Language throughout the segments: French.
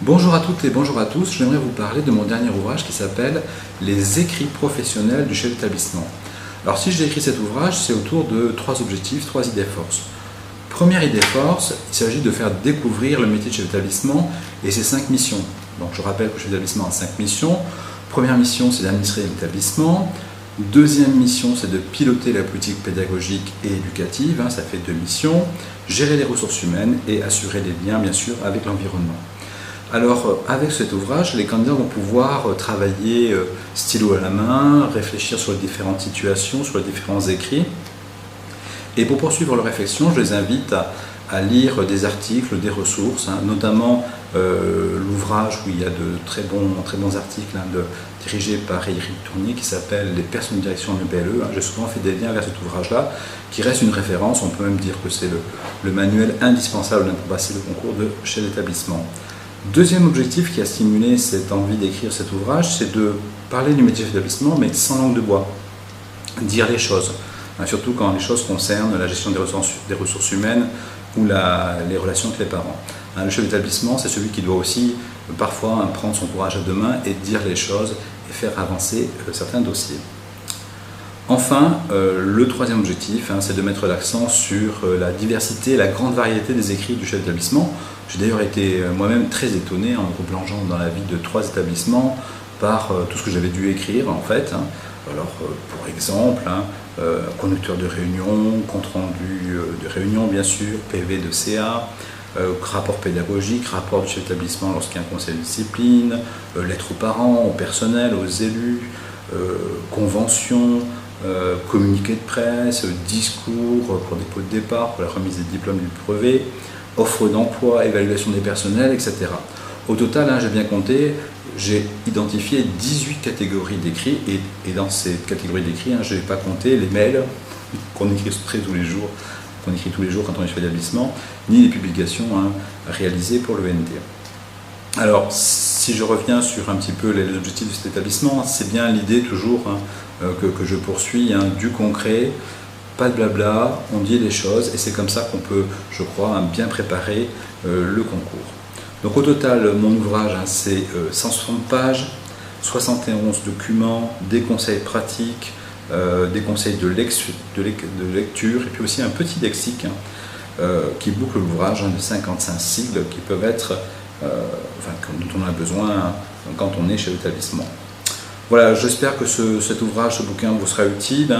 Bonjour à toutes et bonjour à tous, j'aimerais vous parler de mon dernier ouvrage qui s'appelle « Les écrits professionnels du chef d'établissement ». Alors si j'ai écrit cet ouvrage, c'est autour de trois objectifs, trois idées forces. Première idée force, il s'agit de faire découvrir le métier de chef d'établissement et ses 5 missions. Donc je rappelle que le chef d'établissement a 5 missions. Première mission, c'est d'administrer l'établissement. Deuxième mission, c'est de piloter la politique pédagogique et éducative, ça fait 2 missions. Gérer les ressources humaines et assurer les liens, bien sûr, avec l'environnement. Alors, avec cet ouvrage, les candidats vont pouvoir travailler stylo à la main, réfléchir sur les différentes situations, sur les différents écrits. Et pour poursuivre leur réflexion, je les invite à lire des articles, des ressources, notamment l'ouvrage où il y a de très bons articles dirigés par Éric Tournier qui s'appelle « Les personnes de direction en EPLE ». J'ai souvent fait des liens vers cet ouvrage-là, qui reste une référence. On peut même dire que c'est le manuel indispensable pour passer le concours de chef d'établissement. Deuxième objectif qui a stimulé cette envie d'écrire cet ouvrage, c'est de parler du métier d'établissement, mais sans langue de bois. Dire les choses, surtout quand les choses concernent la gestion des ressources humaines ou les relations avec les parents. Le chef d'établissement, c'est celui qui doit aussi parfois prendre son courage à deux mains et dire les choses et faire avancer certains dossiers. Enfin, le troisième objectif, c'est de mettre l'accent sur la diversité et la grande variété des écrits du chef d'établissement. J'ai d'ailleurs été moi-même très étonné en me replongeant dans la vie de 3 établissements par tout ce que j'avais dû écrire en fait. Alors, pour exemple, conducteur de réunion, compte-rendu de réunion bien sûr, PV de CA, rapport pédagogique, rapport du chef d'établissement lorsqu'il y a un conseil de discipline, lettres aux parents, au personnel, aux élus, convention, communiqué de presse, discours pour dépôt de départ, pour la remise des diplômes du brevet, offre d'emploi, évaluation des personnels, etc. Au total, j'ai bien compté, j'ai identifié 18 catégories d'écrits et dans ces catégories d'écrits, je n'ai pas compté les mails qu'on écrit tous les jours, quand on est chef d'établissement, ni les publications réalisées pour l'ENT. Alors, si je reviens sur un petit peu les objectifs de cet établissement, c'est bien l'idée toujours que je poursuis, du concret, pas de blabla, on dit les choses et c'est comme ça qu'on peut, je crois, bien préparer le concours. Donc au total, mon ouvrage, c'est 160 pages, 71 documents, des conseils pratiques, des conseils de lecture et puis aussi un petit lexique qui boucle l'ouvrage de 55 sigles qui peuvent être, dont on a besoin quand on est chez l'établissement. Voilà, j'espère que cet ouvrage, ce bouquin vous sera utile,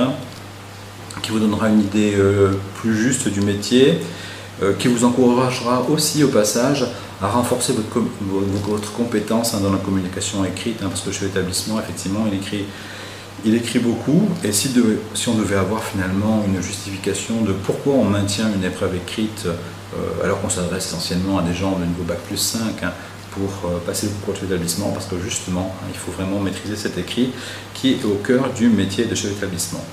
qui vous donnera une idée plus juste du métier, qui vous encouragera aussi au passage à renforcer votre compétence dans la communication écrite, parce que chez l'établissement, effectivement, il écrit beaucoup, et si on devait avoir finalement une justification de pourquoi on maintient une épreuve écrite alors qu'on s'adresse essentiellement à des gens de niveau Bac+5 pour passer le concours de chef d'établissement, parce que justement, il faut vraiment maîtriser cet écrit qui est au cœur du métier de chef d'établissement.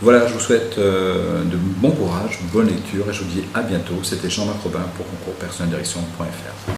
Voilà, je vous souhaite de bon courage, bonne lecture et je vous dis à bientôt. C'était Jean-Marc Robin pour concours personnel direction.fr.